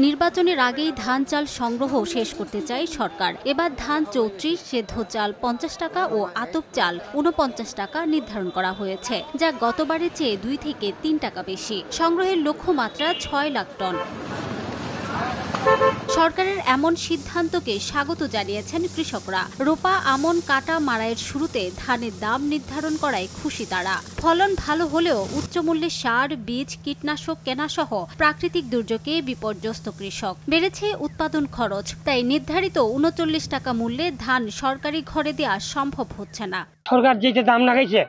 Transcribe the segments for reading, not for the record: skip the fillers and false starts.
নির্বাচনের আগেই ধান চাল সংগ্রহ শেষ করতে চায় সরকার। এবার ধান ৩৪, সেদ্ধ চাল ৫০ টাকা ও আতপ চাল ৪৯ টাকা নির্ধারণ করা হয়েছে, যা গতবারের চেয়ে ২ থেকে ৩ টাকা বেশি। সংগ্রহের লক্ষ্যমাত্রা ৬ লাখ টন। সরকারের এমন সিদ্ধান্তকে স্বাগত জানিয়েছেন কৃষকরা। রোপা, আমন, কাটা, মাড়াইয়ের শুরুতে ধানের দাম নির্ধারণ করায় খুশি তারা। ফলন ভালো হলেও উচ্চমূল্যের সার, বীজ, কীটনাশক কেনাসহ প্রাকৃতিক দুর্যোগে বিপর্যস্ত কৃষক। বেড়েছে উৎপাদন খরচ, তাই নির্ধারিত ৩৯ টাকা মূল্যে ধান সরকারি ঘরে দেওয়া সম্ভব হচ্ছে না। সরকার যে দাম লাগাইছে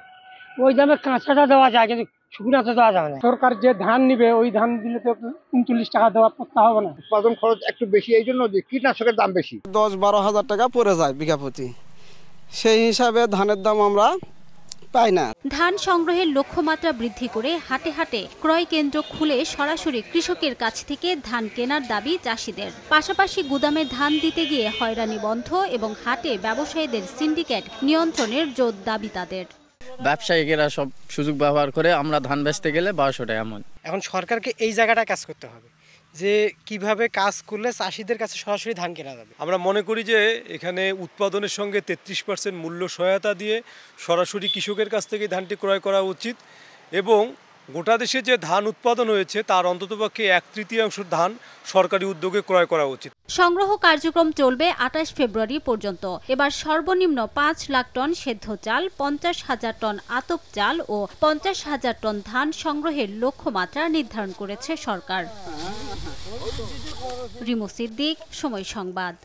ওই দামে কাঁচাটা দেওয়া যায়, কিন্তু শুকনাতে দেওয়া যাবে না। সরকার যে ধান নিবে ওই ধান দিলে তো ৩৯ টাকা দেওয়া করতে হবে না। উৎপাদন খরচ একটু বেশি, এই জন্য যে কীটনাশকের দাম বেশি, ১০-১২ হাজার টাকা পড়ে যায় বিঘা প্রতি। সেই হিসাবে ধানের দাম আমরা পাই না। ধান সংগ্রহের লক্ষ্যমাত্রা বৃদ্ধি করে হাটে হাটে ক্রয় কেন্দ্র খুলে সরাসরি কৃষকের কাছ থেকে ধান কেনার দাবি চাষিদের। পাশাপাশি গুদামে ধান দিতে গিয়ে হয়রানি বন্ধ এবং হাটে ব্যবসায়ীদের সিন্ডিকেট নিয়ন্ত্রণের জোর দাবি তাদের। ব্যবসায়ীরা সব সুযোগ ব্যবহার করে আমরা ধান বেচতে গেলে ১২০০ টাকা এমন। এখন সরকারকে এই জায়গাটা কাজ করতে হবে যে কিভাবে কাজ করলে চাষিদের কাছে সরাসরি ধান কেনা যাবে। আমরা মনে করি যে এখানে উৎপাদনের সঙ্গে ৩৩% মূল্য সহায়তা দিয়ে সরাসরি কৃষকের কাছ থেকে ধানটি ক্রয় করা উচিত এবং গোটা দেশে যে ধান উৎপাদন হয়েছে তার অন্ততপক্ষে ১/৩ ধান সরকারি উদ্যোগে ক্রয় করা উচিত। সংগ্রহ কার্যক্রম চলবে ২৮ ফেব্রুয়ারি পর্যন্ত। এবার সর্বনিম্ন ৫ লাখ টন সেদ্ধ চাল, ৫০,০০০ টন আতপ চাল ও ৫০,০০০ টন ধান সংগ্রহের লক্ষ্যমাত্রা নির্ধারণ করেছে সরকার। রিমু সিদ্দিক, সময় সংবাদ।